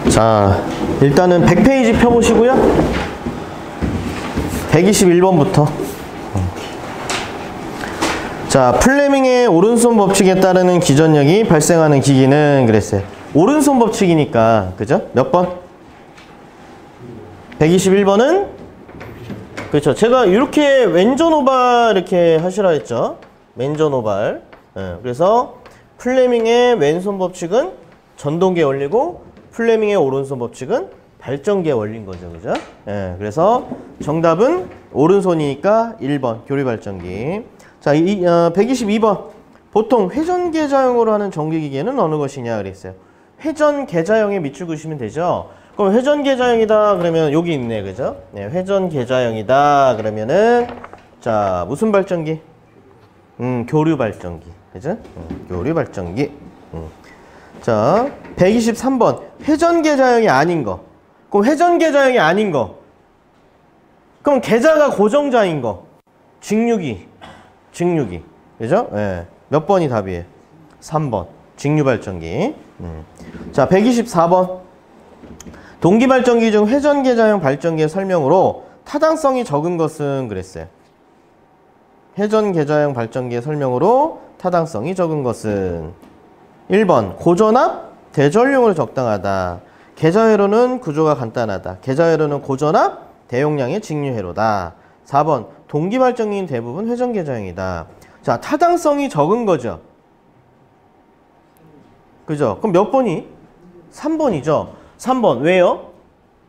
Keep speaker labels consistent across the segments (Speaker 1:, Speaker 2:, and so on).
Speaker 1: 자, 일단은 100페이지 펴보시고요. 121번부터. 자, 플레밍의 오른손 법칙에 따르는 기전력이 발생하는 기기는 그랬어요. 오른손 법칙이니까, 그죠? 몇 번? 121번은? 그렇죠. 제가 이렇게 왼전 오발 이렇게 하시라 했죠. 왼전 오발. 그래서 플레밍의 왼손 법칙은 전동계 원리고, 플레밍의 오른손 법칙은 발전계 원리인 거죠. 그죠? 그래서 정답은 오른손이니까 1번, 교류발전기. 자, 122번. 보통 회전계좌형으로 하는 전기기계는 어느 것이냐 그랬어요. 회전계좌형에 밑줄 그시면 되죠. 그럼 회전계좌형이다 그러면 여기 있네. 그죠? 네, 회전계좌형이다 그러면은 자, 무슨 발전기? 교류발전기. 그죠? 교류발전기. 자, 123번. 회전계좌형이 아닌 거. 그럼 회전계좌형이 아닌 거. 그럼 계좌가 고정자인 거. 직류기. 그죠? 네. 몇 번이 답이에요? 3번. 직류발전기. 자, 124번. 동기발전기 중 회전계좌형 발전기의 설명으로 타당성이 적은 것은 그랬어요. 회전계좌형 발전기의 설명으로 타당성이 적은 것은 1번. 고전압, 대전류으로 적당하다. 계좌회로는 구조가 간단하다. 계좌회로는 고전압, 대용량의 직류회로다. 4번. 동기발전기인 대부분 회전계좌형이다. 자, 타당성이 적은 거죠. 그죠? 그럼 몇 번이? 3번이죠. 3번. 왜요?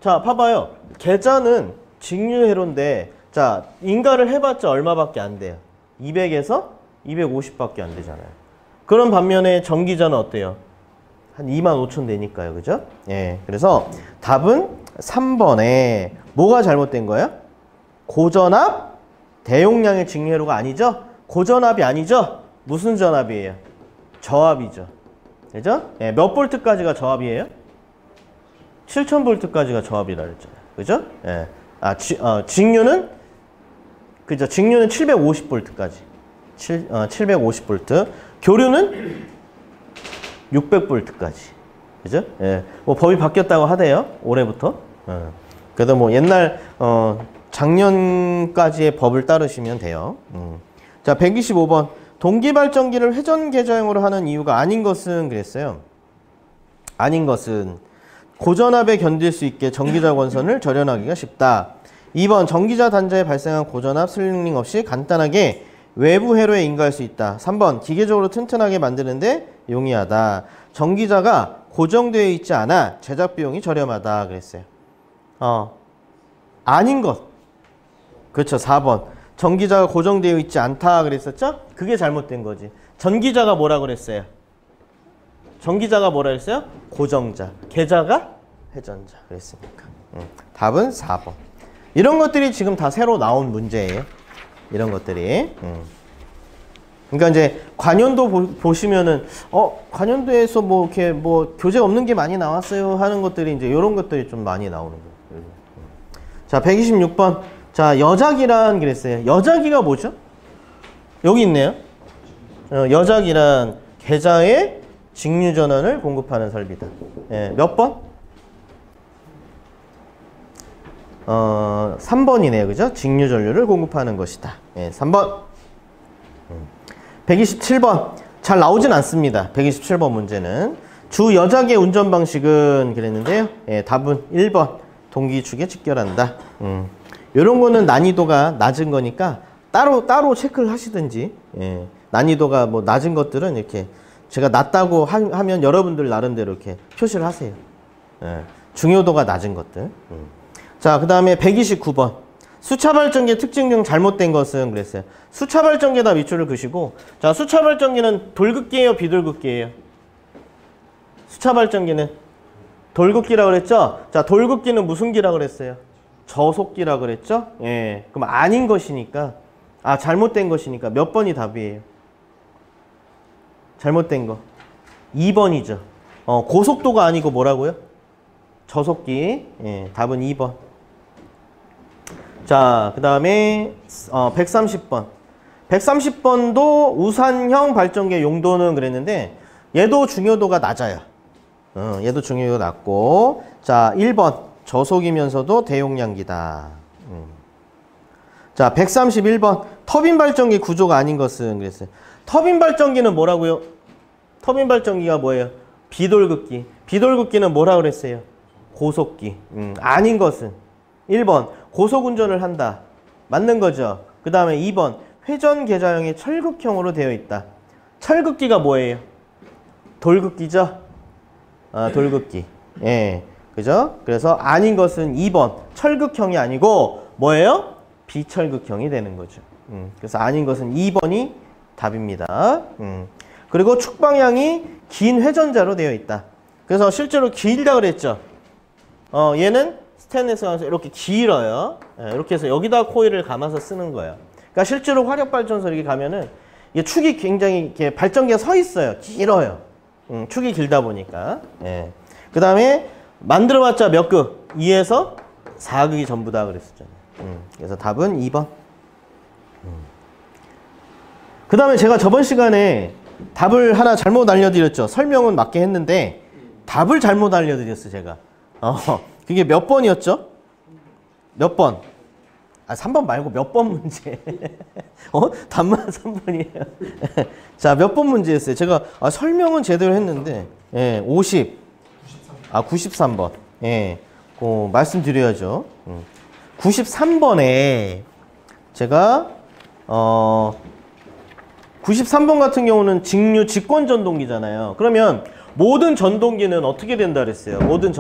Speaker 1: 자, 봐봐요. 계좌는 직류회로인데, 자, 인가를 해봤자 얼마밖에 안 돼요? 200에서 250밖에 안 되잖아요. 그런 반면에 전기자는 어때요? 한 25,000 되니까요. 그죠? 예. 그래서 답은 3번에 뭐가 잘못된 거예요? 고전압, 대용량의 직류회로가 아니죠? 고전압이 아니죠? 무슨 전압이에요? 저압이죠. 그죠? 예, 몇 볼트까지가 저압이에요? 7000볼트까지가 저압이라 그랬잖아요. 그죠? 예. 직류는? 그죠? 직류는 750볼트까지. 750볼트. 교류는 600볼트까지. 그죠? 예. 뭐 법이 바뀌었다고 하대요. 올해부터. 그래도 뭐 옛날, 작년까지의 법을 따르시면 돼요. 자, 125번. 동기발전기를 회전계좌형으로 하는 이유가 아닌 것은 그랬어요. 아닌 것은 고전압에 견딜 수 있게 전기자 권선을 절연하기가 쉽다. 2번. 전기자 단자에 발생한 고전압 슬링 없이 간단하게 외부 회로에 인가할 수 있다. 3번. 기계적으로 튼튼하게 만드는데 용이하다. 전기자가 고정되어 있지 않아 제작 비용이 저렴하다 그랬어요. 아닌 것. 그렇죠. 4번. 전기자가 고정되어 있지 않다 그랬었죠? 그게 잘못된 거지. 전기자가 뭐라 그랬어요? 전기자가 뭐라 그랬어요? 고정자. 계좌가 회전자 그랬으니까. 답은 4번. 이런 것들이 지금 다 새로 나온 문제예요. 이런 것들이. 그러니까 이제 관연도 보시면은 관연도에서 뭐 이렇게 뭐 교재 없는 게 많이 나왔어요 하는 것들이 이제 이런 것들이 좀 많이 나오는 거예요. 자, 126번. 자, 여자기란 그랬어요. 여자기가 뭐죠? 여기 있네요. 여자기란 계좌에 직류 전원을 공급하는 설비다. 예, 몇 번? 3번이네요. 그죠? 직류 전류를 공급하는 것이다. 예, 3번. 127번. 잘 나오진 않습니다. 127번 문제는. 주 여자기의 운전 방식은 그랬는데요. 예, 답은 1번. 동기축에 직결한다. 요런 거는 난이도가 낮은 거니까 따로 체크를 하시든지. 예, 난이도가 뭐 낮은 것들은 이렇게 제가 낮다고 하면 여러분들 나름대로 이렇게 표시를 하세요. 예, 중요도가 낮은 것들. 자, 그 다음에 129번. 수차발전기의 특징 중 잘못된 것은 그랬어요. 수차발전기에다 밑줄을 그시고, 자, 수차발전기는 돌극기예요, 비돌극기예요? 수차발전기는 돌극기라고 그랬죠? 자, 돌극기는 무슨 기라고 그랬어요? 저속기라고 그랬죠? 예. 그럼 아닌 것이니까, 잘못된 것이니까 몇 번이 답이에요? 잘못된 거. 2번이죠. 고속도가 아니고 뭐라고요? 저속기. 예, 답은 2번. 자, 그 다음에 130번. 130번도 우산형 발전기의 용도는 그랬는데 얘도 중요도가 낮아요. 얘도 중요도 낮고. 자, 1번. 저속이면서도 대용량기다. 자, 131번. 터빈 발전기 구조가 아닌 것은 그랬어요. 터빈 발전기는 뭐라고요? 터빈 발전기가 뭐예요? 비돌극기. 비돌극기는 뭐라 그랬어요? 고속기. 아닌 것은 1번. 고속운전을 한다. 맞는 거죠. 그 다음에 2번. 회전 계좌형이 철극형으로 되어 있다. 철극기가 뭐예요? 돌극기죠? 돌극기. 예. 그죠? 그래서 아닌 것은 2번. 철극형이 아니고 뭐예요? 비철극형이 되는 거죠. 그래서 아닌 것은 2번이 답입니다. 그리고 축방향이 긴 회전자로 되어 있다. 그래서 실제로 길다 그랬죠. 얘는 스테인리스가 이렇게 길어요. 이렇게 해서 여기다 코일을 감아서 쓰는 거예요. 그러니까 실제로 화력발전소 이렇게 가면은 이게 축이 굉장히 이렇게 발전기가 서 있어요. 길어요. 축이 길다 보니까. 예. 그 다음에 만들어봤자 몇 극? 2에서 4극이 전부다 그랬었잖아요. 그래서 답은 2번. 그 다음에 제가 저번 시간에 답을 하나 잘못 알려드렸죠. 설명은 맞게 했는데 답을 잘못 알려드렸어요, 제가. 그게 몇 번이었죠? 몇 번? 3번 말고 몇 번 문제. 답만 3번이에요. 자, 몇 번 문제였어요? 제가 설명은 제대로 했는데, 예, 93번. 예, 말씀드려야죠. 93번에 제가, 93번 같은 경우는 직류 직권 전동기잖아요. 그러면 모든 전동기는 어떻게 된다 그랬어요? 모든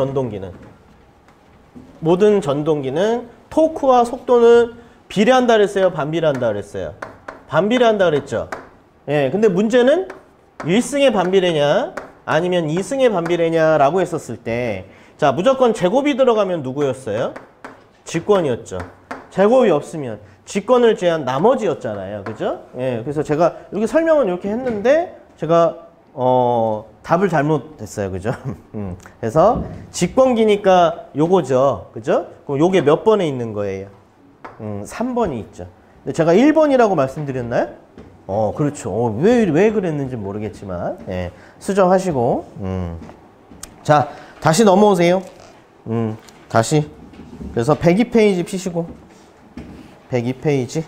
Speaker 1: 전동기는 토크와 속도는 비례한다 그랬어요? 반비례한다 그랬어요? 반비례한다 그랬죠? 예, 근데 문제는 1승의 반비례냐 아니면 2승의 반비례냐 라고 했었을 때, 자, 무조건 제곱이 들어가면 누구였어요? 직권이었죠. 제곱이 없으면 직권을 제한 나머지였잖아요. 그죠? 예, 그래서 제가 이렇게 설명은 이렇게 했는데 제가 답을 잘못했어요. 그죠? 그래서 직권기니까 요거죠. 그죠? 그럼 요게 몇 번에 있는 거예요? 3번이 있죠. 근데 제가 1번이라고 말씀드렸나요? 그렇죠. 왜 그랬는지 모르겠지만, 예, 수정하시고. 자, 다시 넘어오세요. 다시. 그래서 102페이지 피시고. 102페이지.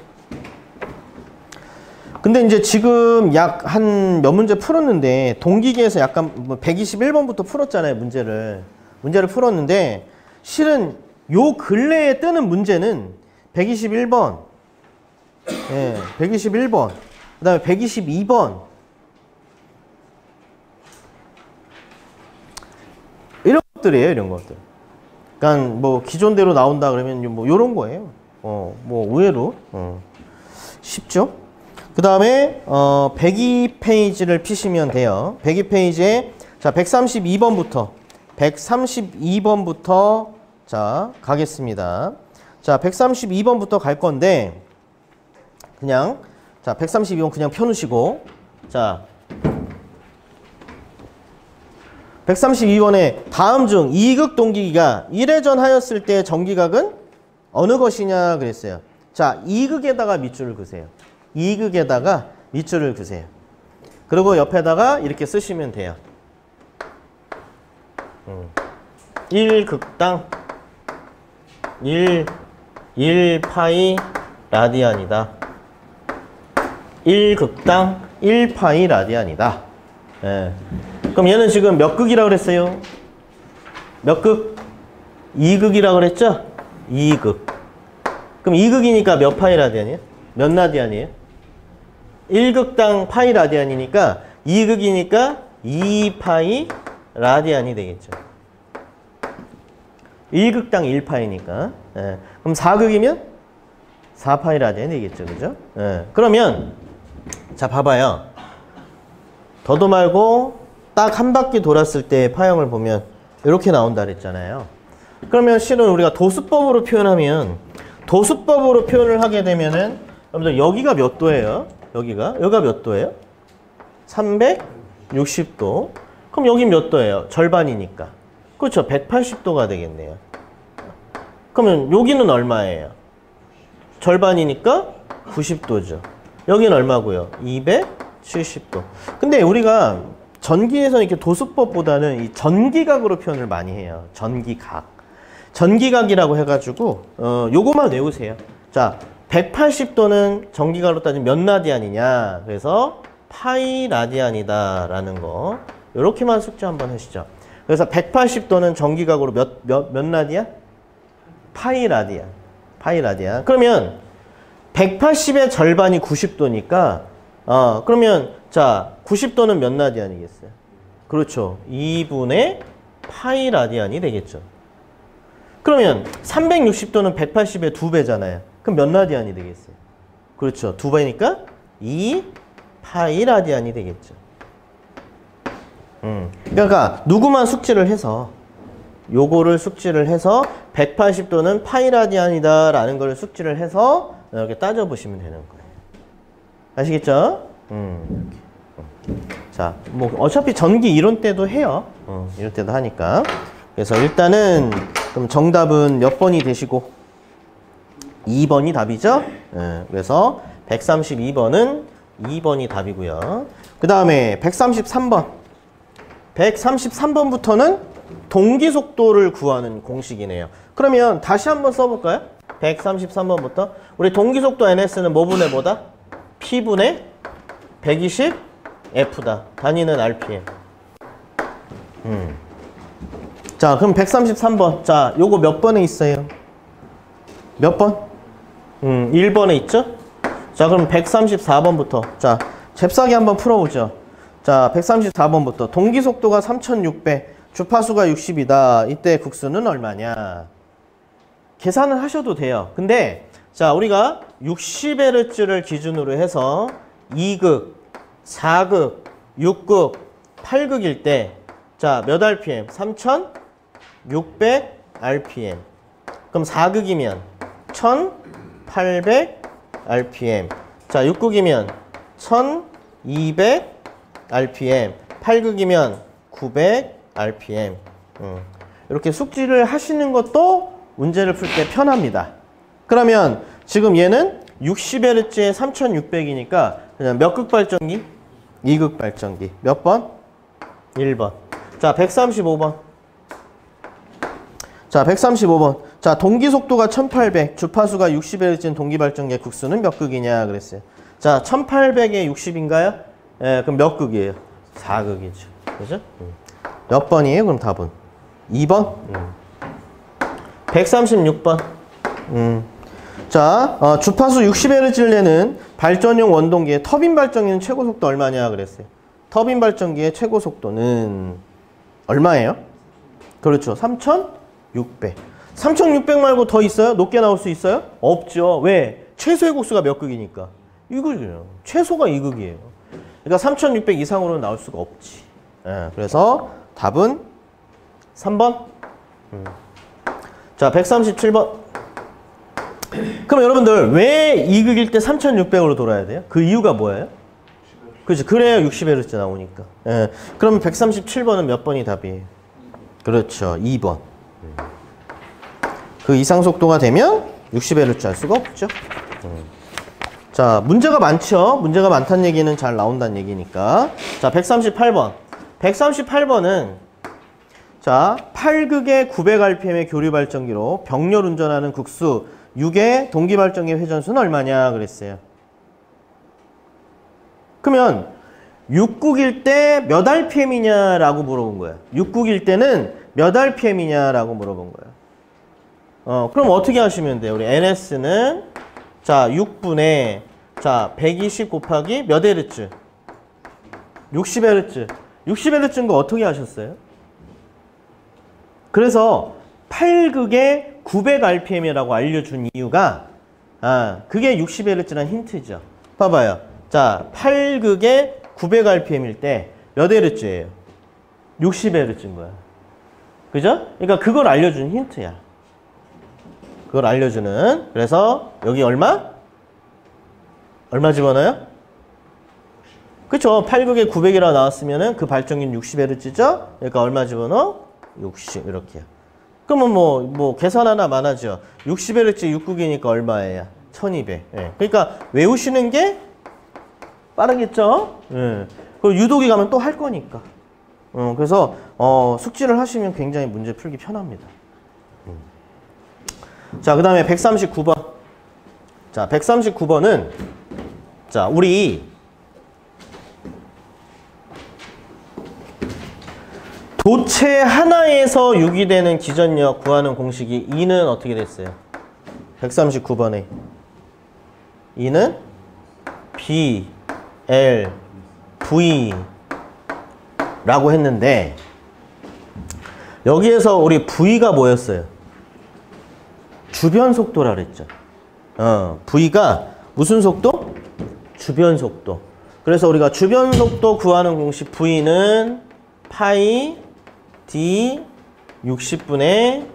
Speaker 1: 근데 이제 지금 약 한 몇 문제 풀었는데, 동기계에서 약간 121번부터 풀었잖아요, 문제를 풀었는데, 실은 요 근래에 뜨는 문제는 121번, 예, 121번, 그 다음에 122번, 이런 것들이에요, 이런 것들. 그러니까 뭐 기존대로 나온다 그러면 뭐 요런 거예요. 뭐 의외로 쉽죠? 그 다음에 102페이지를 피시면 돼요. 102페이지에 자 132번부터 자 가겠습니다. 자 132번부터 갈 건데 그냥 자 132번 그냥 펴놓으시고 자 132번에 다음 중 2극 동기기가 1회전 하였을 때 전기각은 어느 것이냐 그랬어요. 자 2극에다가 밑줄을 그으세요. 2극에다가 밑줄을 그으세요. 그리고 옆에다가 이렇게 쓰시면 돼요. 1극당 1파이 라디안이다. 1극당 1파이 라디안이다. 예. 그럼 얘는 지금 몇 극이라고 그랬어요? 몇 극? 2극이라고 그랬죠? 2극. 그럼 2극이니까 몇 파이 라디안이에요? 몇 라디안이에요? 1극당 파이 라디안이니까 2극이니까 2파이 라디안이 되겠죠. 1극당 1파이니까. 예. 그럼 4극이면 4파이 라디안이 되겠죠. 그죠? 예. 그러면 자 봐봐요. 더도 말고 딱 한 바퀴 돌았을 때 파형을 보면 이렇게 나온다 그랬잖아요. 그러면 실은 우리가 도수법으로 표현하면 도수법으로 표현을 하게 되면은 여러분들 여기가 몇 도예요? 여기가 몇 도예요? 360도. 그럼 여기 몇 도예요? 절반이니까. 그렇죠. 180도가 되겠네요. 그러면 여기는 얼마예요? 절반이니까 90도죠. 여기는 얼마고요? 270도. 근데 우리가 전기에서는 이렇게 도수법보다는 이 전기각으로 표현을 많이 해요. 전기각. 전기각이라고 해가지고 요거만 외우세요. 자, 180도는 전기각으로 따지면 몇 라디안이냐. 그래서 파이 라디안이다 라는 거. 요렇게만 숙제 한번 하시죠. 그래서 180도는 전기각으로 몇 라디안? 파이 라디안. 파이 라디안. 그러면 180의 절반이 90도니까 그러면 자 90도는 몇 라디안이겠어요? 그렇죠. 2분의 파이 라디안이 되겠죠. 그러면 360도는 180의 2배잖아요. 그럼 몇 라디안이 되겠어요? 그렇죠. 2배니까 2 파이 라디안이 되겠죠. 그러니까 누구만 숙지를 해서 요거를 숙지를 해서 180도는 파이 라디안이다 라는 걸 숙지를 해서 이렇게 따져보시면 되는 거예요. 아시겠죠? 자, 뭐 어차피 전기 이론 때도 해요. 이럴 때도 하니까. 그래서 일단은 그럼 정답은 몇 번이 되시고 2번이 답이죠? 그래서 132번은 2번이 답이고요. 그 다음에 133번. 133번부터는 동기속도를 구하는 공식이네요. 그러면 다시 한번 써볼까요? 133번부터 우리 동기속도 NS는 뭐분의 뭐다? P분의 120 F다. 단위는 RPM. 자, 그럼 133번. 자, 요거 몇 번에 있어요? 몇 번? 1번에 있죠? 자, 그럼 134번부터. 자, 잽싸게 한번 풀어보죠. 자, 134번부터. 동기속도가 3600, 주파수가 60이다. 이때 국수는 얼마냐? 계산을 하셔도 돼요. 근데, 자, 우리가 60Hz를 기준으로 해서 2극, 4극, 6극, 8극일 때, 자, 몇 RPM? 3600 RPM. 그럼 4극이면 1800 RPM. 자, 6극이면 1200 RPM. 8극이면 900 RPM. 이렇게 숙지를 하시는 것도 문제를 풀 때 편합니다. 그러면 지금 얘는 60Hz에 3600이니까 그냥 몇 극 발전기? 2극 발전기. 몇 번? 1번. 자, 135번. 자, 135번. 자, 동기속도가 1800, 주파수가 60Hz인 동기발전기의 국수는 몇 극이냐 그랬어요. 자, 1800에 60인가요? 예, 그럼 몇 극이에요? 4극이죠. 그죠? 몇 번이에요? 그럼 답은? 2번? 136번. 자, 주파수 60Hz를 내는 발전용 원동기의 터빈 발전기는 최고 속도 얼마냐 그랬어요. 터빈 발전기의 최고 속도는 얼마예요? 그렇죠. 3600. 3600 말고 더 있어요? 높게 나올 수 있어요? 없죠. 왜? 최소의 곡수가 몇 극이니까? 2극이에요. 최소가 2극이에요. 그러니까 3600 이상으로는 나올 수가 없지. 예, 그래서 답은 3번. 자, 137번. 그럼 여러분들 왜 2극일 때 3600으로 돌아야 돼요? 그 이유가 뭐예요? 그렇죠. 그래야 60Hz 나오니까. 예. 그럼 137번은 몇 번이 답이에요? 그렇죠. 2번. 그 이상 속도가 되면 60Hz 할 수가 없죠. 자, 문제가 많죠? 문제가 많다는 얘기는 잘 나온다는 얘기니까. 자, 138번. 138번은 자, 8극의 900rpm의 교류 발전기로 병렬 운전하는 국수 6의 동기 발전기 회전수는 얼마냐 그랬어요. 그러면 6극일 때 몇 rpm이냐라고 물어본 거예요. 6극일 때는 몇 rpm이냐라고 물어본 거예요. 그럼 어떻게 하시면 돼요? 우리 NS는 자, 6분의 자, 120 곱하기 몇 Hz? 60Hz. 60Hz인 거 어떻게 하셨어요? 그래서 8극의 900rpm이라고 알려준 이유가 그게 60Hz란 힌트죠. 봐봐요. 자, 8극의 900rpm일 때 몇 Hz예요? 60Hz인 거야. 그죠? 그러니까 그걸 알려준 힌트야. 그걸 알려주는. 그래서 여기 얼마? 얼마 집어넣어요? 그쵸? 8극에 900이라 나왔으면은 그 발전기는 60Hz죠? 그러니까 얼마 집어넣어? 60 이렇게요. 그러면 뭐 계산 하나 많아져. 60Hz 6극이니까 얼마예요? 1200. 예. 그러니까 외우시는 게 빠르겠죠? 예. 그리고 유도기 가면 또 할 거니까. 그래서 숙지를 하시면 굉장히 문제 풀기 편합니다. 자, 그 다음에 139번. 자, 139번은 자, 우리 도체 하나에서 유기되는 기전력 구하는 공식이 2는 어떻게 됐어요? 139번에 2는 B, L, V 라고 했는데 여기에서 우리 V가 뭐였어요? 주변 속도라 그랬죠. V가 무슨 속도? 주변 속도. 그래서 우리가 주변 속도 구하는 공식 V는 파이 D 60분의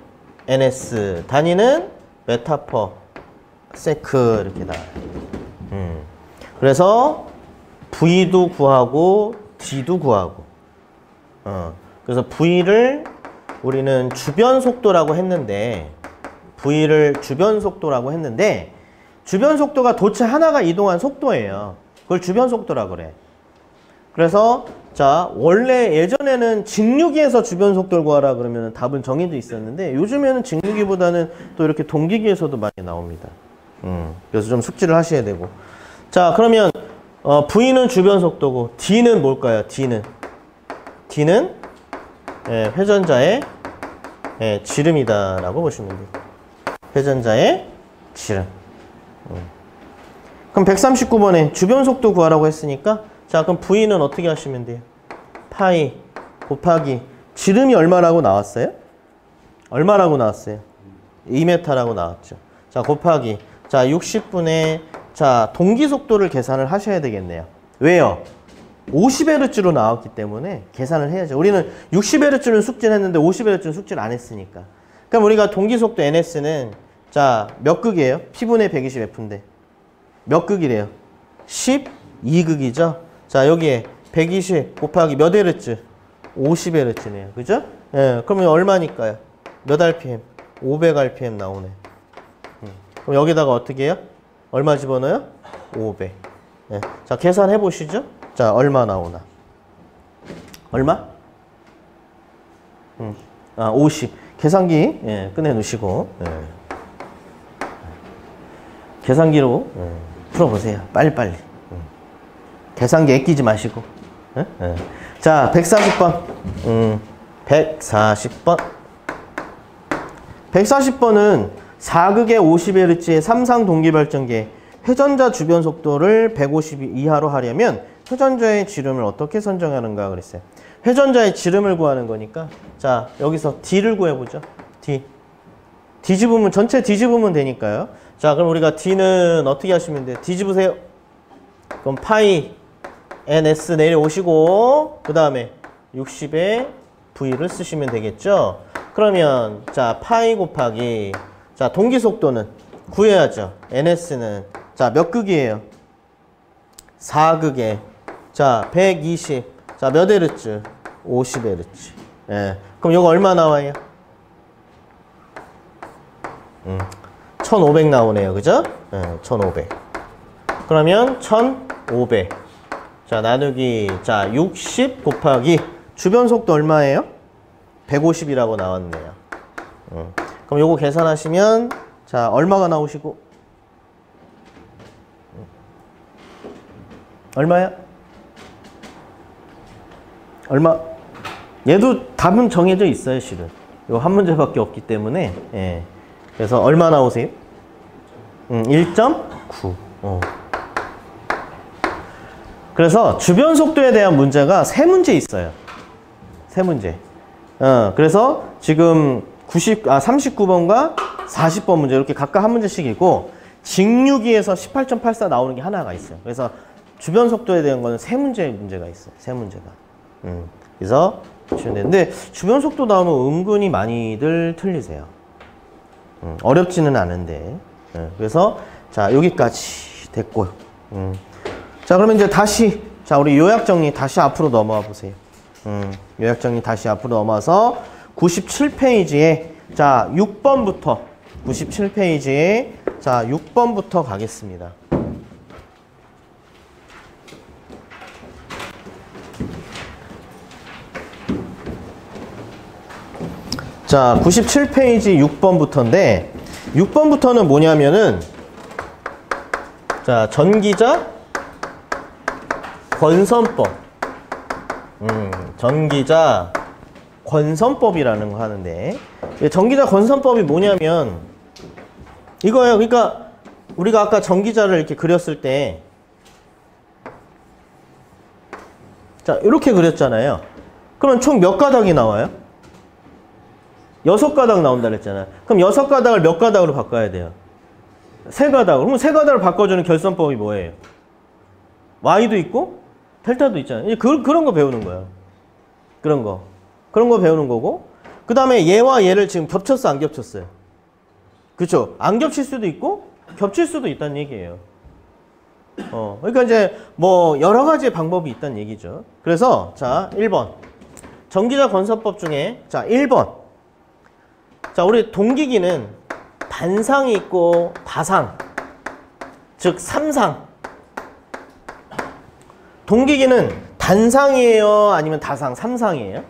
Speaker 1: NS. 단위는 메타/세크 이렇게 나와요. 그래서 V도 구하고 D도 구하고. 그래서 V를 우리는 주변 속도라고 했는데 V를 주변 속도라고 했는데 주변 속도가 도체 하나가 이동한 속도예요. 그걸 주변 속도라고 그래. 그래서 자, 원래 예전에는 직류기에서 주변 속도를 구하라 그러면 답은 정해져 있었는데 요즘에는 직류기보다는 또 이렇게 동기기에서도 많이 나옵니다. 그래서 좀 숙지를 하셔야 되고. 자, 그러면 V는 주변 속도고 D는 뭘까요? D는 회전자의 지름이다라고 보시면 돼요. 회전자의 지름. 그럼 139번에 주변 속도 구하라고 했으니까 자, 그럼 V는 어떻게 하시면 돼요? 파이 곱하기 지름이 얼마라고 나왔어요? 얼마라고 나왔어요? 2m라고 나왔죠. 자, 곱하기 자 60분의 자 동기 속도를 계산을 하셔야 되겠네요. 왜요? 50Hz로 나왔기 때문에 계산을 해야죠. 우리는 60Hz는 숙지를 했는데 50Hz는 숙지를 안 했으니까. 그럼 우리가 동기 속도 NS는 자 몇 극이에요? P분의 120F인데 몇 극이래요? 12극이죠. 자, 여기에 120 곱하기 몇 Hz? 50Hz네요. 그죠? 예, 그러면 얼마니까요? 몇 RPM? 500 RPM 나오네. 그럼 여기다가 어떻게 해요? 얼마 집어넣어요? 500. 예. 자, 계산해 보시죠. 자, 얼마 나오나? 얼마? 50. 계산기 꺼내 놓으시고 계산기로 풀어보세요. 빨리빨리. 계산기 아끼지 마시고. 자, 140번. 140번. 140번은 4극의 50Hz의 삼상 동기발전기의 회전자 주변 속도를 150 이하로 하려면 회전자의 지름을 어떻게 선정하는가 그랬어요. 회전자의 지름을 구하는 거니까 자, 여기서 D를 구해보죠. D. 뒤집으면 전체 뒤집으면 되니까요. 자, 그럼 우리가 D는 어떻게 하시면 돼요? 뒤집으세요. 그럼 파이 NS 내려오시고 그 다음에 60에 V를 쓰시면 되겠죠. 그러면 자 파이 곱하기 자 동기 속도는 구해야죠. NS는 자 몇 극이에요? 4극에 자 120 자 몇 Hz? 50Hz. 예. 그럼 이거 얼마 나와요? 1500 나오네요. 그죠? 예, 1500. 그러면 1500. 자, 나누기, 자, 60 곱하기 주변 속도 얼마예요? 150이라고 나왔네요. 그럼 요거 계산하시면, 자, 얼마가 나오시고? 얼마야? 얼마? 얘도 답은 정해져 있어요, 실은. 이거 한 문제밖에 없기 때문에, 예. 그래서 얼마 나오세요? 1.9. 그래서 주변 속도에 대한 문제가 3문제 있어요. 3문제. 그래서 지금 39번과 40번 문제 이렇게 각각 한 문제씩이고 직류기에서 18.84 나오는 게 하나가 있어요. 그래서 주변 속도에 대한 거는 3문제의 문제가 있어요. 3문제가. 그래서 보시면 되는데 주변 속도 나오면 은근히 많이들 틀리세요. 어렵지는 않은데. 그래서 자 여기까지 됐고요. 자, 그러면 이제 다시, 자, 우리 요약 정리 다시 앞으로 넘어와 보세요. 요약 정리 다시 앞으로 넘어와서 97페이지에, 자, 6번부터, 97페이지에, 자, 6번부터 가겠습니다. 자, 97페이지 6번부터인데 6번부터는 뭐냐면은 자, 전기자 권선법. 전기자 권선법이라는 거 하는데 전기자 권선법이 뭐냐면 이거예요. 그러니까 우리가 아까 전기자를 이렇게 그렸을 때 자, 이렇게 그렸잖아요. 그럼 총 몇 가닥이 나와요? 6가닥 나온다 그랬잖아요. 그럼 6가닥을 몇 가닥으로 바꿔야 돼요? 3가닥으로. 그럼 3가닥을 바꿔주는 결선법이 뭐예요? Y도 있고 델타도 있잖아요. 그런 거 배우는 거예요. 그런 거 배우는 거고, 그 다음에 얘와 얘를 지금 겹쳤어 안 겹쳤어요? 그렇죠? 안 겹칠 수도 있고 겹칠 수도 있다는 얘기예요. 그러니까 이제 뭐 여러 가지 방법이 있다는 얘기죠. 그래서 자, 1번 전기자 권선법 중에 자, 1번 자, 우리 동기기는 단상이 있고 다상, 즉 3상. 동기기는 단상이에요? 아니면 다상, 3상이에요?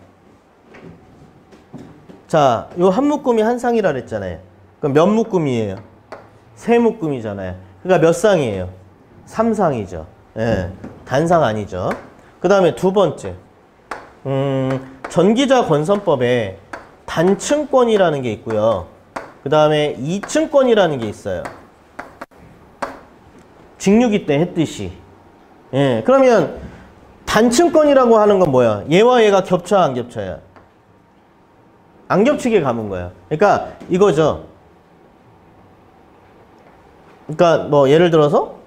Speaker 1: 자, 요 한 묶음이 한 상이라 그랬잖아요. 그럼 몇 묶음이에요? 3묶음이잖아요. 그러니까 몇 상이에요? 3상이죠. 예, 단상 아니죠. 그 다음에 두 번째. 전기자 권선법에 단층권이라는 게 있고요. 그 다음에 이층권이라는 게 있어요. 직류기 때 했듯이. 예, 그러면 단층권이라고 하는 건 뭐야? 얘와 얘가 겹쳐야 안 겹쳐야? 안 겹치게 감은 거야. 그러니까 이거죠. 그러니까 뭐 예를 들어서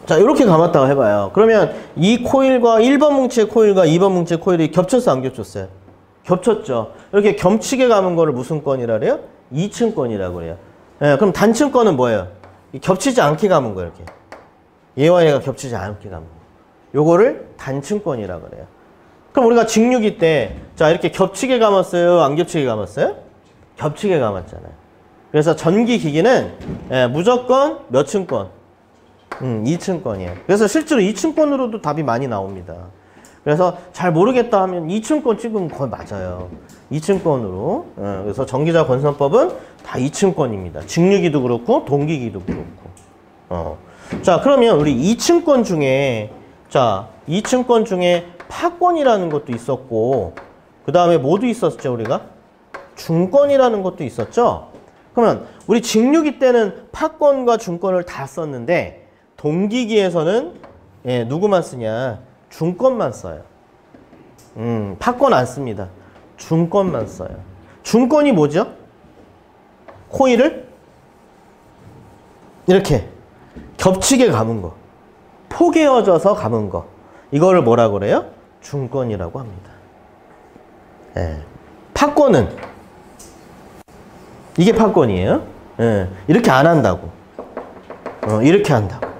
Speaker 1: 자, 이렇게 감았다고 해봐요. 그러면 이 코일과 1번 뭉치의 코일과 2번 뭉치의 코일이 겹쳤어 안 겹쳤어요? 겹쳤죠. 이렇게 겹치게 감은 거를 무슨 건이라 그래요? 이층권이라고 그래요. 예, 그럼 단층권은 뭐예요? 겹치지 않게 감은 거예요. 이렇게 얘와 얘가 겹치지 않게 감은 거. 요거를 단층권이라고 그래요. 그럼 우리가 직류기 때 자, 이렇게 겹치게 감았어요? 안 겹치게 감았어요? 겹치게 감았잖아요. 그래서 전기기기는 예, 무조건 몇 층권? 2층권이에요. 그래서 실제로 2층권으로도 답이 많이 나옵니다. 그래서 잘 모르겠다 하면 2층권 찍으면 거의 맞아요. 2층권으로. 그래서 전기자 권선법은 다 2층권입니다. 직류기도 그렇고 동기기도 그렇고. 자, 그러면 우리 2층권 중에 자, 2층권 중에 파권이라는 것도 있었고, 그 다음에 뭐도 있었죠, 우리가? 중권이라는 것도 있었죠? 그러면 우리 직류기 때는 파권과 중권을 다 썼는데 동기기에서는 예, 누구만 쓰냐? 중권만 써요. 파권 안 씁니다. 중권만 써요. 중권이 뭐죠? 코일을 이렇게 겹치게 감은 거. 포개어져서 감은 거. 이거를 뭐라고 그래요? 중권이라고 합니다. 예. 파권은 이게 파권이에요. 예. 이렇게 안 한다고. 이렇게 한다고.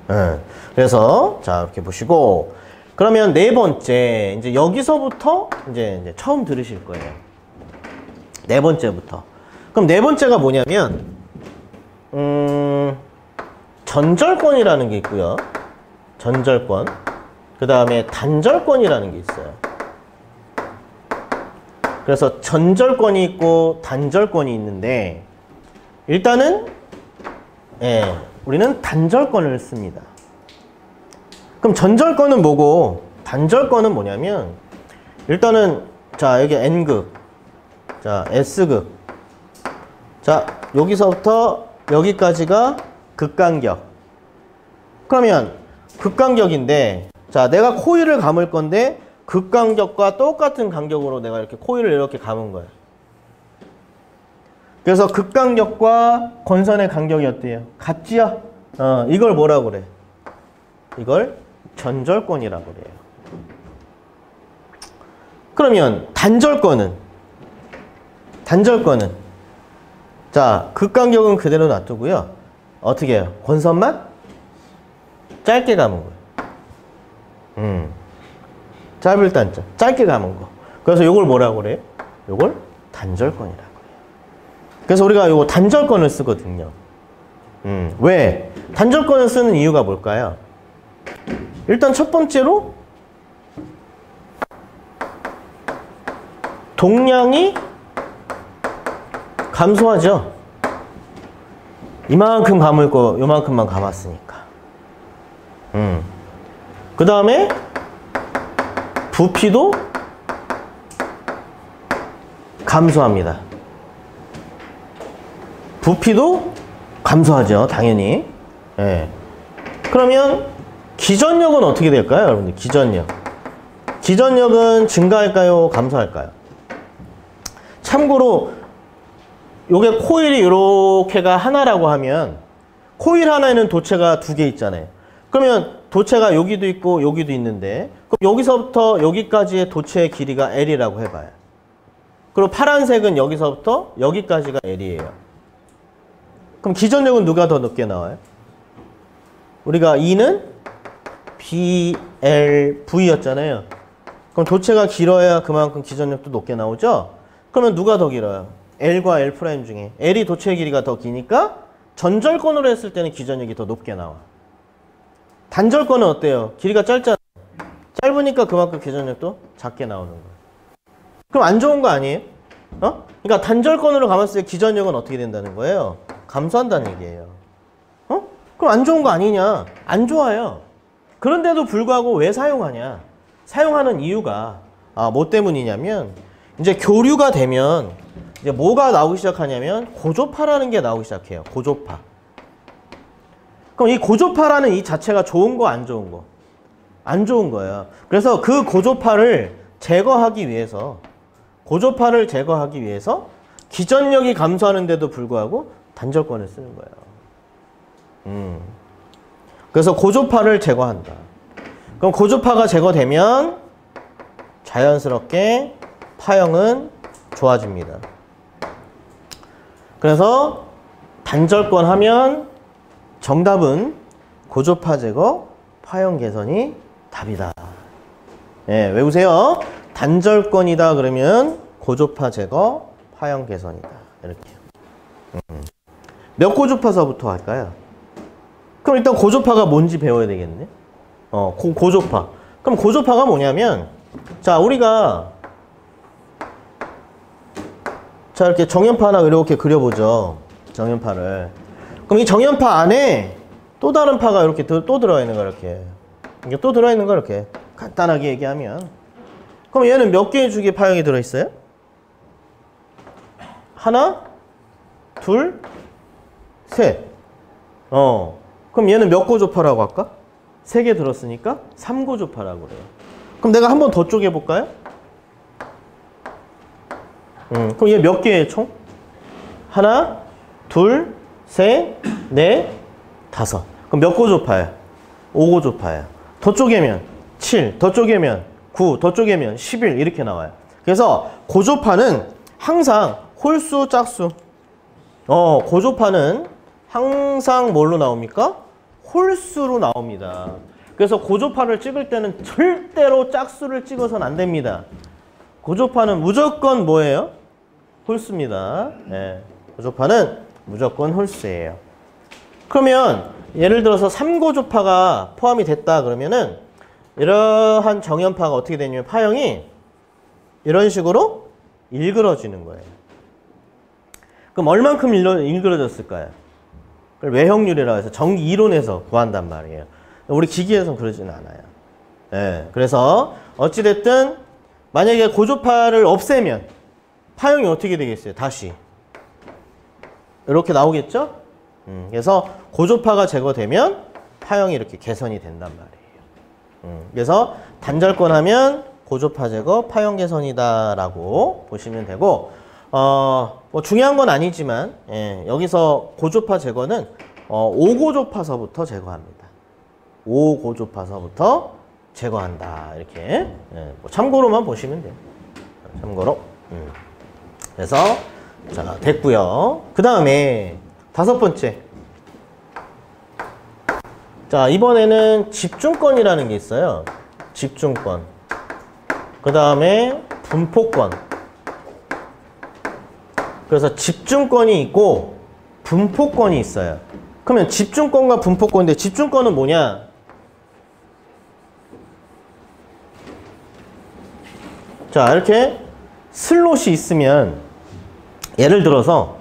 Speaker 1: 예. 그래서 자, 이렇게 보시고, 그러면 네 번째 이제 여기서부터 이제 처음 들으실 거예요. 네 번째부터. 그럼 네 번째가 뭐냐면 전절권이라는 게 있고요. 전절권. 그 다음에 단절권이라는 게 있어요. 그래서 전절권이 있고 단절권이 있는데 일단은 예, 우리는 단절권을 씁니다. 그럼 전절권은 뭐고 단절권은 뭐냐면 일단은 자, 여기 N극, 자, S극, 자, 여기서부터 여기까지가 극간격. 그러면 극간격인데 자, 내가 코일을 감을 건데 극간격과 똑같은 간격으로 내가 이렇게 코일을 이렇게 감은 거예요. 그래서 극간격과 권선의 간격이 어때요? 같지요? 이걸 뭐라고 그래? 이걸 전절권이라고 그래요. 그러면 단절권은 자, 극간격은 그대로 놔두고요. 어떻게 해요? 권선만 짧게 감은 거예요. 짧을 단자, 짧게 감은 거. 그래서 이걸 뭐라고 그래요? 이걸 단절권이라고 해요. 그래서 우리가 이거 단절권을 쓰거든요. 왜? 단절권을 쓰는 이유가 뭘까요? 일단 첫 번째로 동량이 감소하죠. 이만큼 감을 거 요만큼만 감았으니까. 그 다음에 부피도 감소합니다. 부피도 감소하죠, 당연히. 예. 그러면 기전력은 어떻게 될까요, 여러분들? 기전력은 증가할까요, 감소할까요? 참고로 요게 코일이 이렇게가 하나라고 하면 코일 하나에는 도체가 2개 있잖아요. 그러면 도체가 여기도 있고 여기도 있는데 그럼 여기서부터 여기까지의 도체의 길이가 L이라고 해봐요. 그리고 파란색은 여기서부터 여기까지가 L이에요. 그럼 기전력은 누가 더 높게 나와요? 우리가 E는 BLV였잖아요. 그럼 도체가 길어야 그만큼 기전력도 높게 나오죠? 그러면 누가 더 길어요? L과 L' 중에 L이 도체의 길이가 더 기니까 전절권으로 했을 때는 기전력이 더 높게 나와. 단절권은 어때요? 길이가 짧잖아요. 짧으니까 그만큼 기전력도 작게 나오는 거예요. 그럼 안 좋은 거 아니에요? 그러니까 단절권으로 감았을 때 기전력은 어떻게 된다는 거예요? 감소한다는 얘기예요. 그럼 안 좋은 거 아니냐? 안 좋아요. 그런데도 불구하고 왜 사용하냐? 사용하는 이유가 뭐 때문이냐면 이제 교류가 되면 이제 뭐가 나오기 시작하냐면 고조파라는 게 나오기 시작해요. 고조파. 그럼 이 고조파라는 이 자체가 좋은 거, 안 좋은 거? 안 좋은 거예요. 그래서 그 고조파를 제거하기 위해서 기전력이 감소하는데도 불구하고 단절권을 쓰는 거예요. 그래서 고조파를 제거한다. 그럼 고조파가 제거되면 자연스럽게 파형은 좋아집니다. 그래서 단절권 하면 정답은 고조파 제거, 파형 개선이 답이다. 예, 외우세요. 단절권이다 그러면 고조파 제거, 파형 개선이다. 이렇게. 몇 고조파서부터 할까요? 그럼 일단 고조파가 뭔지 배워야 되겠네. 고조파. 그럼 고조파가 뭐냐면, 자, 우리가 자, 이렇게 정연파 하나 이렇게 그려보죠. 정연파를. 그럼 이 정연파 안에 또 다른 파가 이렇게 또 들어있는 거 이렇게. 이게 또 들어있는 거 이렇게. 간단하게 얘기하면. 그럼 얘는 몇 개의 주기 파형이 들어있어요? 하나, 둘, 셋. 그럼 얘는 몇 고조파라고 할까? 3개 들었으니까 3고조파라고 그래요. 그럼 내가 한 번 더 쪼개볼까요? 그럼 얘 몇 개예요, 총? 하나, 둘, 셋, 넷, 다섯. 그럼 몇 고조파예요? 5고조파예요. 더 쪼개면 7, 더 쪼개면 9, 더 쪼개면 11 이렇게 나와요. 그래서 고조파는 항상 홀수, 짝수. 고조파는 항상 뭘로 나옵니까? 홀수로 나옵니다. 그래서 고조파를 찍을 때는 절대로 짝수를 찍어서는 안 됩니다. 고조파는 무조건 뭐예요? 홀수입니다. 네. 고조파는 무조건 홀수예요. 그러면 예를 들어서 3고조파가 포함이 됐다 그러면은 이러한 정연파가 어떻게 되냐면 파형이 이런 식으로 일그러지는 거예요. 그럼 얼만큼 일그러졌을까요? 그걸 외형률이라고 해서 전기 이론에서 구한단 말이에요. 우리 기기에서는 그러지는 않아요. 네. 그래서 어찌됐든 만약에 고조파를 없애면 파형이 어떻게 되겠어요? 다시 이렇게 나오겠죠? 그래서 고조파가 제거되면 파형이 이렇게 개선이 된단 말이에요. 그래서 단절권 하면 고조파 제거, 파형 개선이다 라고 보시면 되고 뭐 중요한 건 아니지만 여기서 고조파 제거는 5고조파서부터 제거합니다. 5고조파서부터 제거한다. 이렇게 뭐 참고로만 보시면 돼요. 참고로. 그래서 자 됐고요. 그 다음에 5번째. 자 이번에는 집중권이라는 게 있어요. 집중권. 그 다음에 분포권. 그래서 집중권이 있고 분포권이 있어요. 그러면 집중권과 분포권인데 집중권은 뭐냐? 자 이렇게 슬롯이 있으면 예를 들어서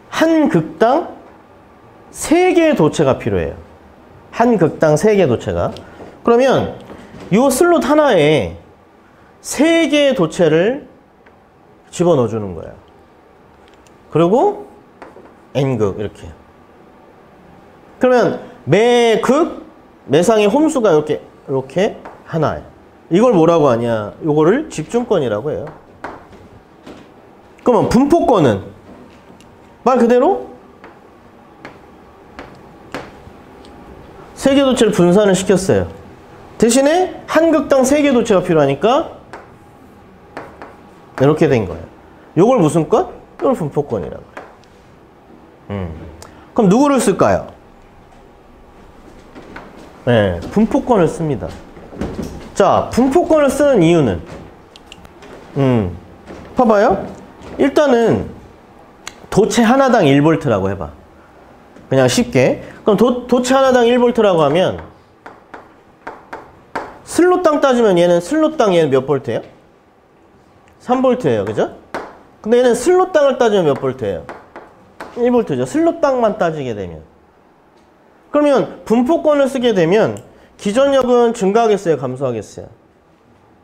Speaker 1: 한 극당 3개의 도체가 필요해요. 한 극당 3개의 도체가. 그러면 이 슬롯 하나에 3개의 도체를 집어넣어 주는 거예요. 그리고 n극 이렇게. 그러면 매 극, 매상의 홈수가 이렇게 하나예요. 이걸 뭐라고 하냐? 이거를 집중권이라고 해요. 그러면 분포권은 말 그대로 3개 도체를 분산을 시켰어요. 대신에 한 극당 3개 도체가 필요하니까 이렇게 된 거예요. 이걸 무슨 권? 이걸 분포권이라고 해요. 그럼 누구를 쓸까요? 네, 분포권을 씁니다. 자, 분포권을 쓰는 이유는 봐봐요. 일단은 도체 하나당 1V라고 해봐. 그냥 쉽게. 그럼 도체 하나당 1V라고 하면 슬롯당 따지면 얘는 슬롯당 얘는 몇 볼트예요? 3V예요. 그죠? 근데 얘는 슬롯당을 따지면 몇 볼트예요? 1V죠. 슬롯당만 따지게 되면. 그러면 분포권을 쓰게 되면 기전력은 증가하겠어요? 감소하겠어요?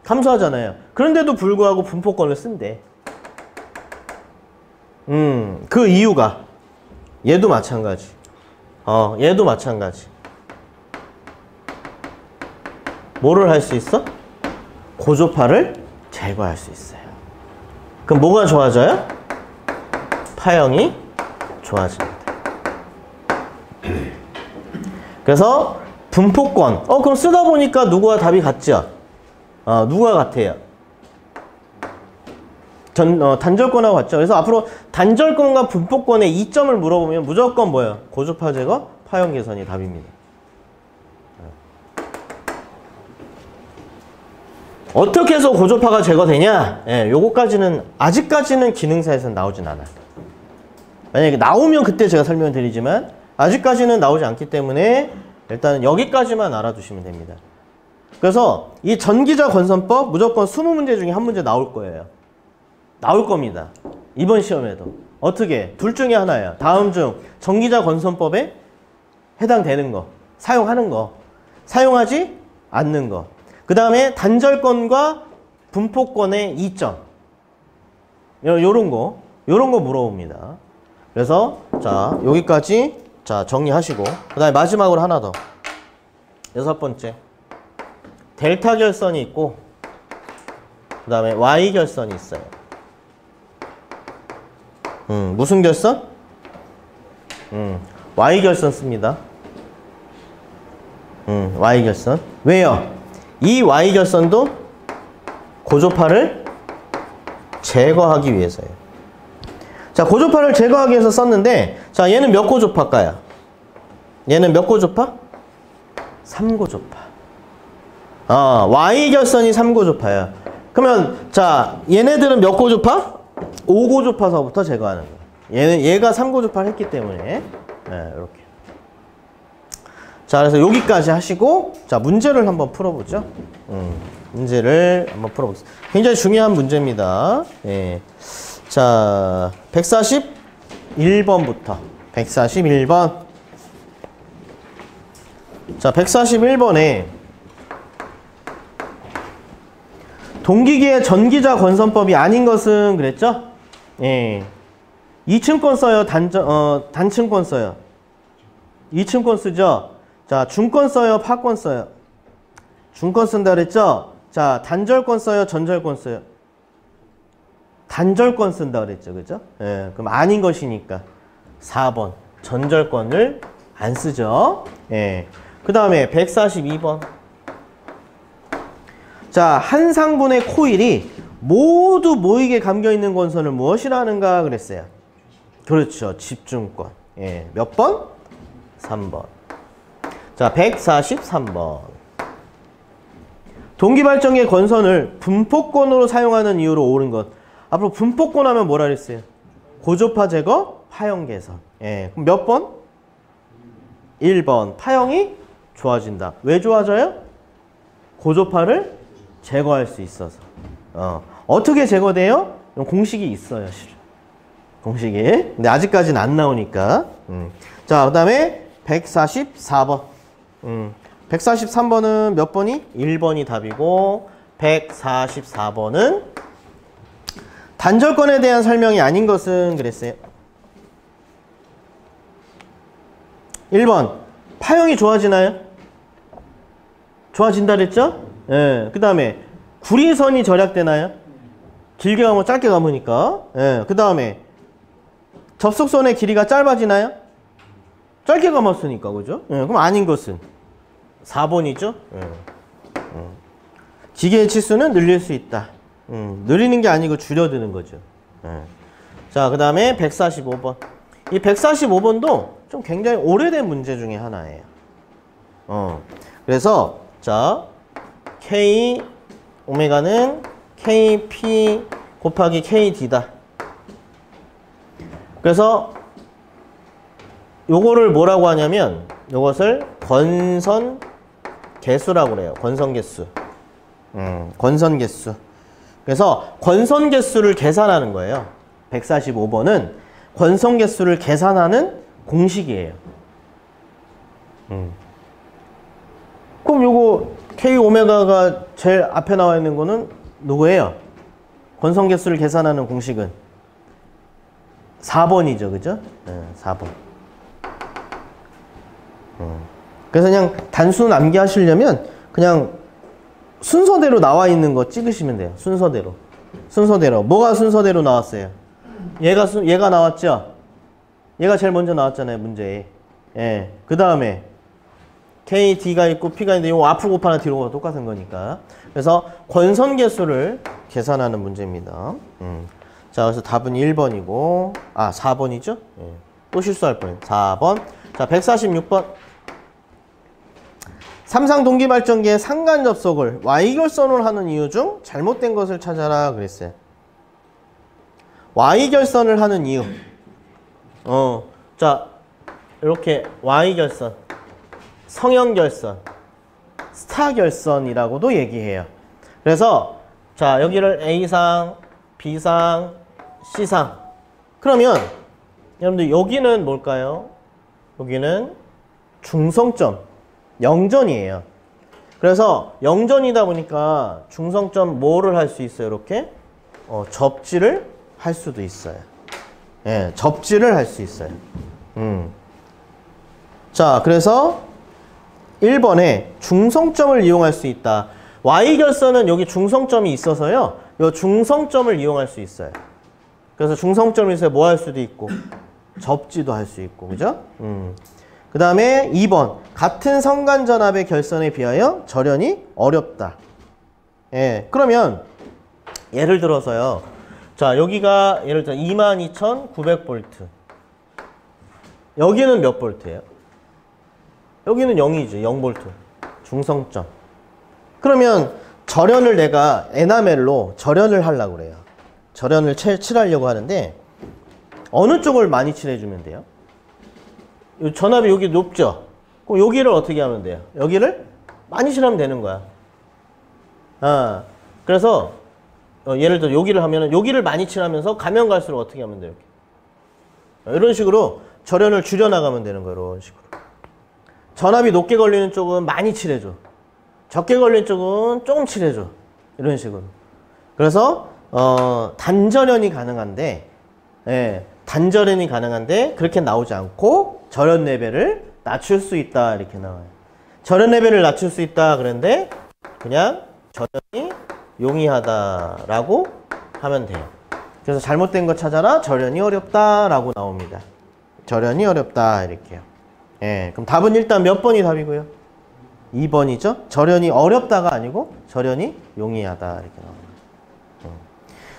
Speaker 1: 감소하잖아요. 그런데도 불구하고 분포권을 쓴대. 그 이유가 얘도 마찬가지. 얘도 마찬가지. 뭐를 할 수 있어? 고조파를 제거할 수 있어요. 그럼 뭐가 좋아져요? 파형이 좋아집니다. 그래서 분포권. 그럼 쓰다 보니까 누구와 답이 같죠? 누가 같아요? 단절권하고 같죠? 그래서 앞으로 단절권과 분포권의 이점을 물어보면 무조건 뭐예요? 고조파 제거, 파형 개선이 답입니다. 어떻게 해서 고조파가 제거되냐? 요거까지는 아직까지는 기능사에서는 나오진 않아요. 만약에 나오면 그때 제가 설명을 드리지만 아직까지는 나오지 않기 때문에 일단은 여기까지만 알아두시면 됩니다. 그래서 이 전기자 건선법 무조건 20문제 중에 한 문제 나올 거예요. 나올 겁니다. 이번 시험에도. 어떻게? 둘 중에 하나예요. 다음 중 전기자 건선법에 해당되는 거, 사용하는 거, 사용하지 않는 거. 그 다음에 단절권과 분포권의 이점. 요런 거 물어봅니다. 그래서 자 여기까지 자 정리하시고 그 다음에 마지막으로 하나 더. 6번째. 델타 결선이 있고 그 다음에 Y 결선이 있어요. 무슨 결선? Y 결선 씁니다. Y 결선. 왜요? 이 Y 결선도 고조파를 제거하기 위해서예요. 자, 고조파를 제거하기 위해서 썼는데, 자, 얘는 몇 고조파일까요? 얘는 몇 고조파? 3고조파. Y 결선이 3고조파예요. 그러면, 자, 얘네들은 몇 고조파? 5고조파서부터 제거하는 거예요. 얘가 3고조파를 했기 때문에. 네, 이렇게. 자, 그래서 여기까지 하시고, 자, 문제를 한번 풀어보죠. 문제를 한번 풀어보겠습니다. 굉장히 중요한 문제입니다. 예. 자, 141번부터. 141번. 자, 141번에 동기계의 전기자 건선법이 아닌 것은 그랬죠? 예. 2층권 써요? 단층권 써요? 2층권 쓰죠? 자, 중권 써요? 파권 써요? 중권 쓴다 그랬죠? 자, 단절권 써요? 전절권 써요? 단절권 쓴다 그랬죠? 그죠? 예, 그럼 아닌 것이니까 4번. 전절권을 안 쓰죠? 예. 그 다음에 142번. 자, 한 상분의 코일이 모두 모이게 감겨있는 권선을 무엇이라 하는가 그랬어요? 그렇죠. 집중권. 예. 몇 번? 3번. 자, 143번. 동기발전기의 권선을 분포권으로 사용하는 이유로 옳은 것. 앞으로 분포권 하면 뭐라 그랬어요? 고조파 제거, 파형 개선. 예. 그럼 몇 번? 1번. 파형이 좋아진다. 왜 좋아져요? 고조파를 제거할 수 있어서. 어떻게 제거돼요? 공식이 있어요, 실은. 공식이. 근데 아직까지는 안 나오니까. 자, 그 다음에 144번. 143번은 몇 번이? 1번이 답이고, 144번은 단절권에 대한 설명이 아닌 것은 그랬어요. 1번. 파형이 좋아지나요? 좋아진다 그랬죠? 예. 그 다음에 구리선이 절약되나요? 길게 가면 짧게 감으니까. 예. 그 다음에 접속선의 길이가 짧아지나요? 짧게 감았으니까, 그죠? 예. 그럼 아닌 것은 4번이죠? 예. 기계의 치수는 늘릴 수 있다. 늘리는 게 아니고 줄여드는 거죠. 예. 자, 그 다음에 145번. 이 145번도 좀 굉장히 오래된 문제 중에 하나예요. 그래서 자, K 오메가는 KP 곱하기 KD다. 그래서 요거를 뭐라고 하냐면 요것을 권선 개수라고 그래요. 권선 개수. 권선 개수. 그래서 권선 개수를 계산하는 거예요. 145번은 권선 개수를 계산하는 공식이에요. 그럼 요거 K 오메가가 제일 앞에 나와 있는 거는 누구예요? 권선 개수를 계산하는 공식은 4번이죠. 그죠? 네, 4번. 그래서 그냥 단순 암기하시려면 그냥 순서대로 나와 있는 거 찍으시면 돼요. 순서대로. 순서대로. 뭐가 순서대로 나왔어요? 얘가 나왔죠? 얘가 제일 먼저 나왔잖아요, 문제에. 예. 그 다음에 K, D가 있고 P가 있는데 이거 앞으로 곱하나 뒤로 곱하나 똑같은 거니까. 그래서 권선계수를 계산하는 문제입니다. 자, 그래서 답은 1번이고, 4번이죠? 예. 또 실수할 뻔했네. 4번. 자, 146번. 삼상 동기발전기의 상간 접속을 Y결선을 하는 이유 중 잘못된 것을 찾아라 그랬어요. Y결선을 하는 이유. 자, 이렇게 Y결선, 성형결선, 스타결선이라고도 얘기해요. 그래서 자, 여기를 A상, B상, C상. 그러면 여러분들 여기는 뭘까요? 여기는 중성점, 영전이에요. 그래서 영전이다 보니까 중성점 뭐를 할 수 있어요? 이렇게 접지를 할 수도 있어요. 예, 접지를 할 수 있어요. 자, 그래서 1번에 중성점을 이용할 수 있다. Y결선은 여기 중성점이 있어서요. 이 중성점을 이용할 수 있어요. 그래서 중성점을 있어서 뭐 할 수도 있고 접지도 할 수 있고, 그죠? 그 다음에 2번. 같은 성간전압의 결선에 비하여 절연이 어렵다. 예, 그러면 예를 들어서요. 자, 여기가 예를 들어 22,900V. 여기는 몇 볼트예요? 여기는 0이죠. 0V. 중성점. 그러면 절연을 내가 에나멜로 절연을 하려고 그래요. 절연을 칠하려고 하는데 어느 쪽을 많이 칠해주면 돼요? 전압이 여기 높죠? 그럼 여기를 어떻게 하면 돼요? 여기를 많이 칠하면 되는 거야. 그래서 예를 들어 여기를 하면은 여기를 많이 칠하면서 가면 갈수록 어떻게 하면 돼요? 이렇게. 이런 식으로 절연을 줄여나가면 되는 거예요. 이런 식으로. 전압이 높게 걸리는 쪽은 많이 칠해줘. 적게 걸리는 쪽은 조금 칠해줘. 이런 식으로. 그래서 단절연이 가능한데, 예, 단절연이 가능한데 그렇게 나오지 않고 절연 레벨을 낮출 수 있다 이렇게 나와요. 절연 레벨을 낮출 수 있다 그런데 그냥 절연이 용이하다라고 하면 돼요. 그래서 잘못된 거 찾아라. 절연이 어렵다라고 나옵니다. 절연이 어렵다 이렇게요. 예, 그럼 답은 일단 몇 번이 답이고요? 2번이죠. 절연이 어렵다가 아니고 절연이 용이하다 이렇게 나옵니다.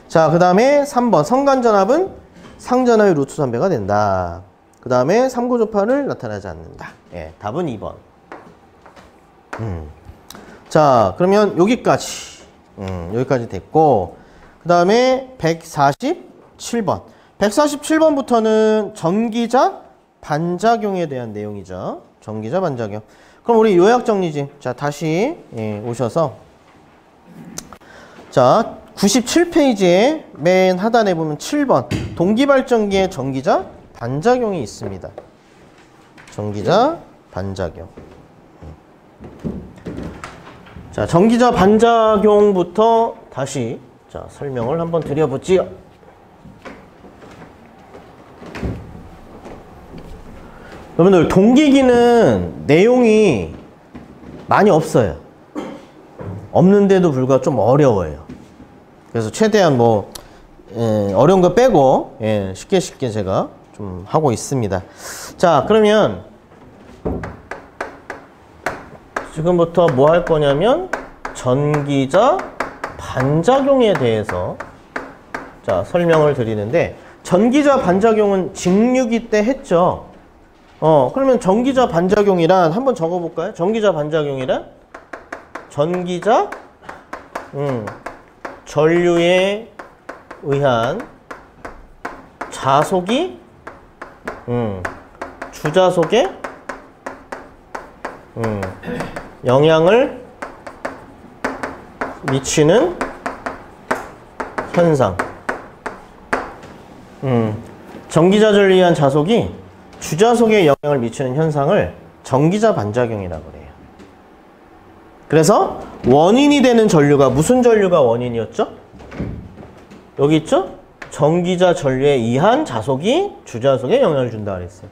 Speaker 1: 자, 그 다음에 3번. 성간전압은 상전압의 루트 3배가 된다. 그 다음에 삼고조파를 나타나지 않는다. 예, 답은 2번. 자, 그러면 여기까지. 여기까지 됐고, 그 다음에 147번. 147번부터는 전기자 반작용에 대한 내용이죠. 전기자 반작용. 그럼 우리 요약 정리지. 자, 다시 오셔서 자, 97페이지에 맨 하단에 보면 7번 동기발전기에 전기자 반작용이 있습니다. 전기자 반작용. 자, 전기자 반작용부터 다시 자, 설명을 한번 드려보지요. 여러분들 동기기는 내용이 많이 없어요. 없는데도 불구하고 좀 어려워요. 그래서 최대한 어려운 거 빼고 쉽게 제가 좀 하고 있습니다. 자, 그러면 지금부터 뭐 할 거냐면 전기자 반작용에 대해서 자, 설명을 드리는데 전기자 반작용은 직류기 때 했죠. 그러면 전기자 반작용이란 한번 적어볼까요? 전기자 반작용이란 전기자 전류에 의한 자속이 주자속에 영향을 미치는 현상. 전기자 전류에 의한 자속이 주자속에 영향을 미치는 현상을 전기자 반작용이라고 그래요. 그래서 원인이 되는 전류가 무슨 전류가 원인이었죠? 여기 있죠? 전기자 전류에 의한 자속이 주자속에 영향을 준다 그랬어요.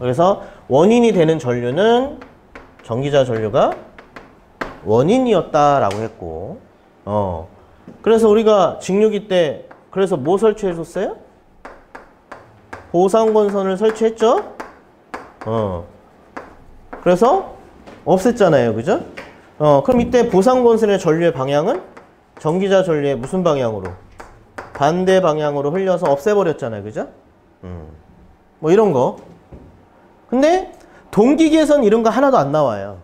Speaker 1: 그래서 원인이 되는 전류는 전기자 전류가 원인이었다라고 했고, 그래서 우리가 직류기 때 그래서 뭐 설치해 줬어요? 보상건선을 설치했죠? 그래서 없앴잖아요. 그죠? 그럼 이때 보상건선의 전류의 방향은 전기자 전류의 무슨 방향으로? 반대 방향으로 흘려서 없애버렸잖아요. 그죠? 뭐 이런 거. 근데 동기기에선 이런 거 하나도 안 나와요.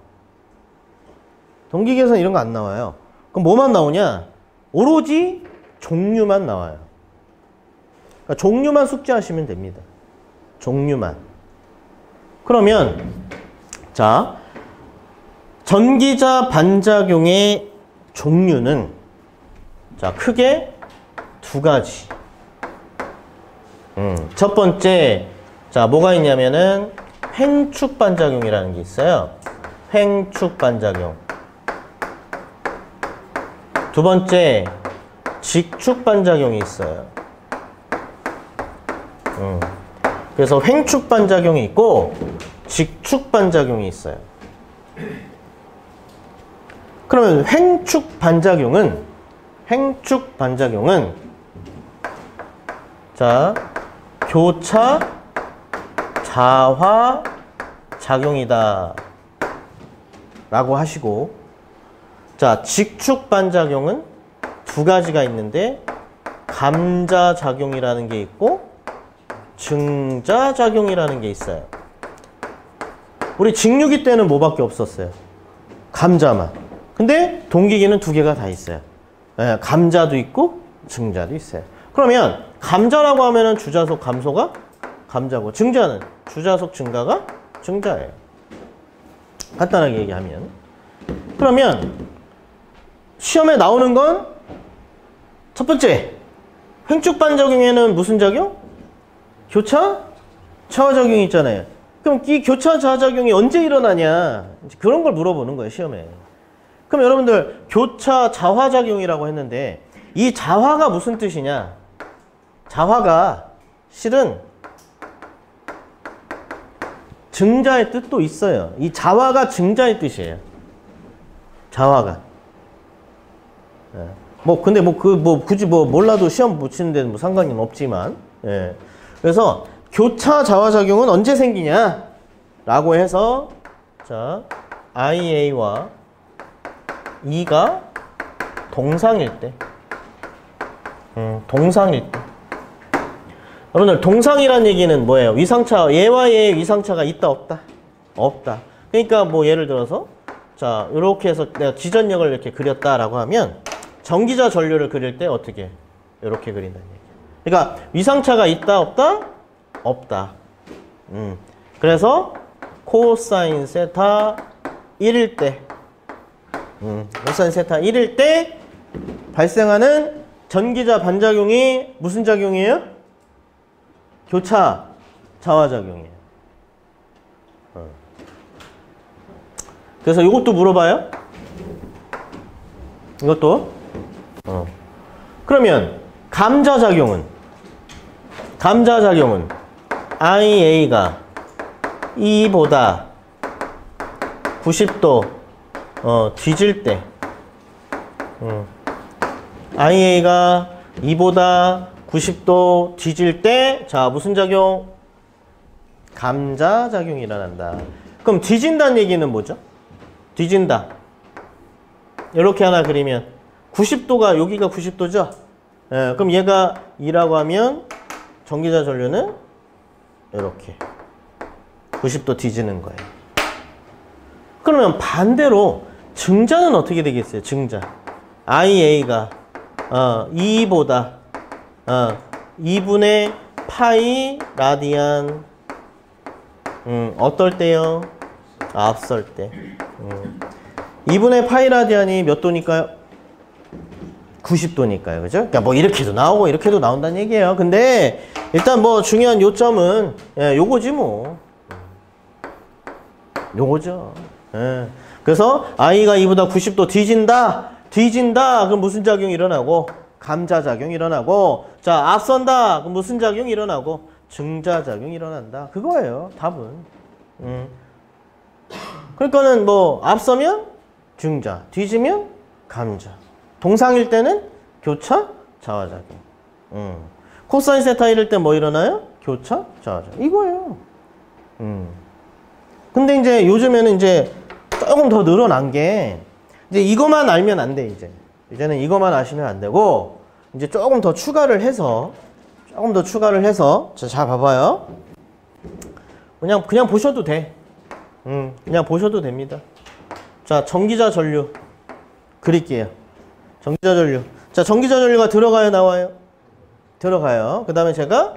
Speaker 1: 동기기에선 이런 거 안 나와요. 그럼 뭐만 나오냐? 오로지 종류만 나와요. 그러니까 종류만 숙지하시면 됩니다. 종류만. 그러면 자, 전기자 반작용의 종류는 자, 크게 두 가지. 첫 번째, 자, 뭐가 있냐면은 횡축 반작용이라는 게 있어요. 횡축 반작용. 두 번째, 직축 반작용이 있어요. 그래서 횡축 반작용이 있고 직축 반작용이 있어요. 그러면 횡축 반작용은 자, 교차 자화 작용이다 라고 하시고, 자, 직축 반작용은 두 가지가 있는데 감자 작용이라는 게 있고 증자 작용이라는 게 있어요. 우리 직류기 때는 뭐밖에 없었어요? 감자만. 근데 동기기는 두 개가 다 있어요. 감자도 있고 증자도 있어요. 그러면 감자라고 하면은 주자속 감소가 감자고, 증자는 주자속 증가가 증자예요. 간단하게 얘기하면. 그러면 시험에 나오는 건 첫 번째, 횡축 반작용에는 무슨 작용? 교차 자화 작용이 있잖아요. 그럼 이 교차 자화 작용이 언제 일어나냐? 그런 걸 물어보는 거예요, 시험에. 그럼 여러분들 교차 자화 작용이라고 했는데 이 자화가 무슨 뜻이냐? 자화가 실은 증자의 뜻도 있어요. 이 자화가 증자의 뜻이에요. 자화가. 근데 굳이 몰라도 시험 붙이는 데는 뭐 상관은 없지만. 그래서 교차 자화 작용은 언제 생기냐? 라고 해서, 자, IA와 E가 동상일 때. 동상일 때. 여러분들, 동상이란 얘기는 뭐예요? 위상차, 얘와 얘의 위상차가 있다, 없다? 없다. 그러니까 뭐 예를 들어서, 자, 이렇게 해서 내가 지전력을 이렇게 그렸다라고 하면, 전기자 전류를 그릴 때 어떻게? 이렇게 그린다는 얘기예요. 그러니까 위상차가 있다, 없다? 없다. 그래서 코사인 세타 1일 때, 코사인 세타 1일 때 발생하는 전기자 반작용이 무슨 작용이에요? 교차 자화작용이에요. 그래서 이것도 물어봐요. 이것도. 그러면 감자작용은 IA가 E보다 90도 뒤질 때 IA가 E보다 90도 뒤질 때 자 무슨 작용? 감자작용이 일어난다. 그럼 뒤진다는 얘기는 뭐죠? 뒤진다. 이렇게 하나 그리면 90도가 여기가 90도죠? 예, 그럼 얘가 2라고 하면 전기자 전류는 이렇게 90도 뒤지는 거예요. 그러면 반대로 증자는 어떻게 되겠어요? 증자. IA가 2보다 2분의 파이 라디안 어떨 때요? 앞설 때. 2분의 파이 라디안이 몇 도니까요? 90도니까요. 그죠? 그러니까 뭐 이렇게도 나오고 이렇게도 나온다는 얘기예요. 근데 일단 뭐 중요한 요점은 요거지 뭐. 요거죠. 그래서 I가 E보다 90도 뒤진다. 그럼 무슨 작용이 일어나고? 감자작용이 일어나고. 자, 앞선다. 그럼 무슨 작용이 일어나고? 증자작용이 일어난다. 그거예요. 답은. 그러니까는 뭐 앞서면 증자, 뒤지면 감자. 동상일 때는 교차 자화작용. 코사인 세타 이럴 때 뭐 일어나요? 교차 자화작용. 이거예요. 근데 이제 요즘에는 이제 조금 더 늘어난 게 이제 이것만 알면 안 돼, 이제는 이것만 아시면 안 되고 이제 조금 더 추가를 해서 자 봐봐요. 그냥 보셔도 돼. 그냥 보셔도 됩니다. 자, 전기자 전류 그릴게요. 전기자 전류. 자, 전기자 전류가 들어가요, 나와요? 들어가요. 그 다음에 제가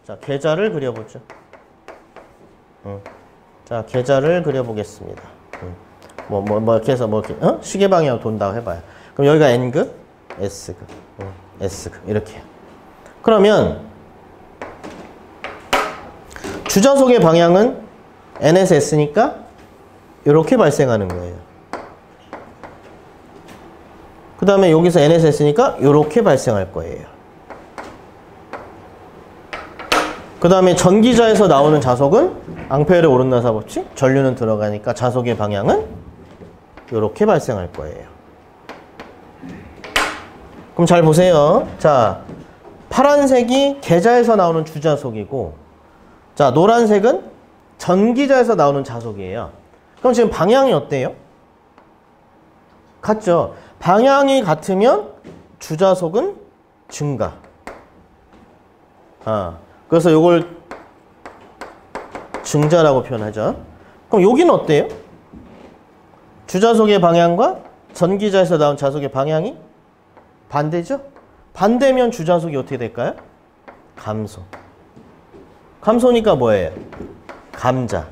Speaker 1: 자, 계좌를 그려보죠. 자, 계좌를 그려보겠습니다. 이렇게 해서 시계 방향으로 돈다고 해봐요. 그럼 여기가 N급, S급, S급 이렇게. 그러면 주자속의 방향은 N에서 S니까 이렇게 발생하는 거예요. 그 다음에 여기서 N에서 S니까 이렇게 발생할 거예요. 그 다음에 전기자에서 나오는 자속은 앙페어의 오른나사 법칙, 전류는 들어가니까 자속의 방향은 이렇게 발생할 거예요. 그럼 잘 보세요. 자, 파란색이 계자에서 나오는 주자속이고, 자, 노란색은 전기자에서 나오는 자속이에요. 그럼 지금 방향이 어때요? 같죠? 방향이 같으면 주자속은 증가. 그래서 이걸 증자라고 표현하죠. 그럼 여기는 어때요? 주자속의 방향과 전기자에서 나온 자속의 방향이 반대죠? 반대면 주자속이 어떻게 될까요? 감소. 감소니까 뭐예요? 감자.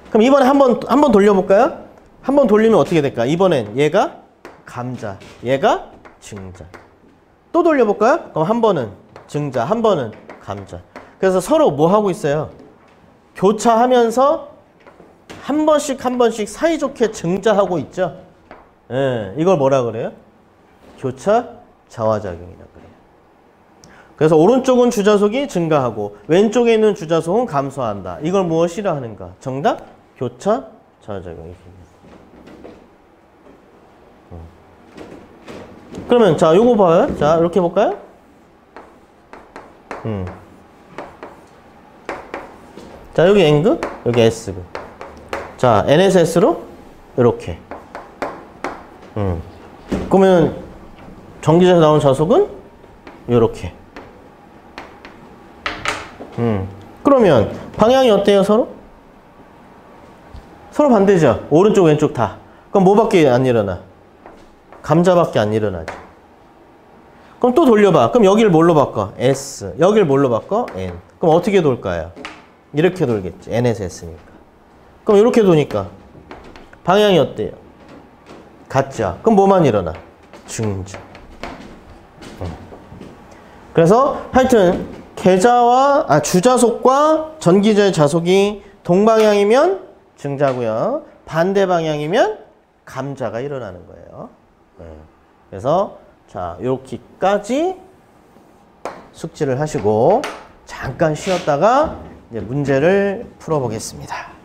Speaker 1: 그럼 이번에 한번 돌려볼까요? 한번 돌리면 어떻게 될까? 이번엔 얘가 감자, 얘가 증자. 또 돌려볼까요? 그럼 한 번은 증자, 한 번은 감자. 그래서 서로 뭐 하고 있어요? 교차하면서 한 번씩 사이좋게 증자하고 있죠? 예, 이걸 뭐라 그래요? 교차 자화작용이라 그래요. 그래서 오른쪽은 주자속이 증가하고 왼쪽에 있는 주자속은 감소한다. 이걸 무엇이라 하는가? 정답? 교차 자화작용이입니다. 그러면 자, 요거 봐요. 자, 이렇게 볼까요? 자, 여기 N급, 여기 S급. 자, N에서 S로 이렇게. 그러면 전기자에서 나온 자속은 이렇게. 그러면 방향이 어때요, 서로? 서로 반대죠. 오른쪽, 왼쪽 다. 그럼 뭐밖에 안 일어나? 감자밖에 안 일어나죠. 그럼 또 돌려봐. 그럼 여기를 뭘로 바꿔? S. 여기를 뭘로 바꿔? N. 그럼 어떻게 돌까요? 이렇게 돌겠지. N에서 S니까. 그럼 이렇게 도니까 방향이 어때요? 같죠. 그럼 뭐만 일어나? 증자. 그래서 하여튼 계좌와 주자속과 전기자의 자속이 동방향이면 증자고요. 반대 방향이면 감자가 일어나는 거예요. 그래서 자, 이렇게까지 숙지를 하시고 잠깐 쉬었다가 이제 문제를 풀어보겠습니다.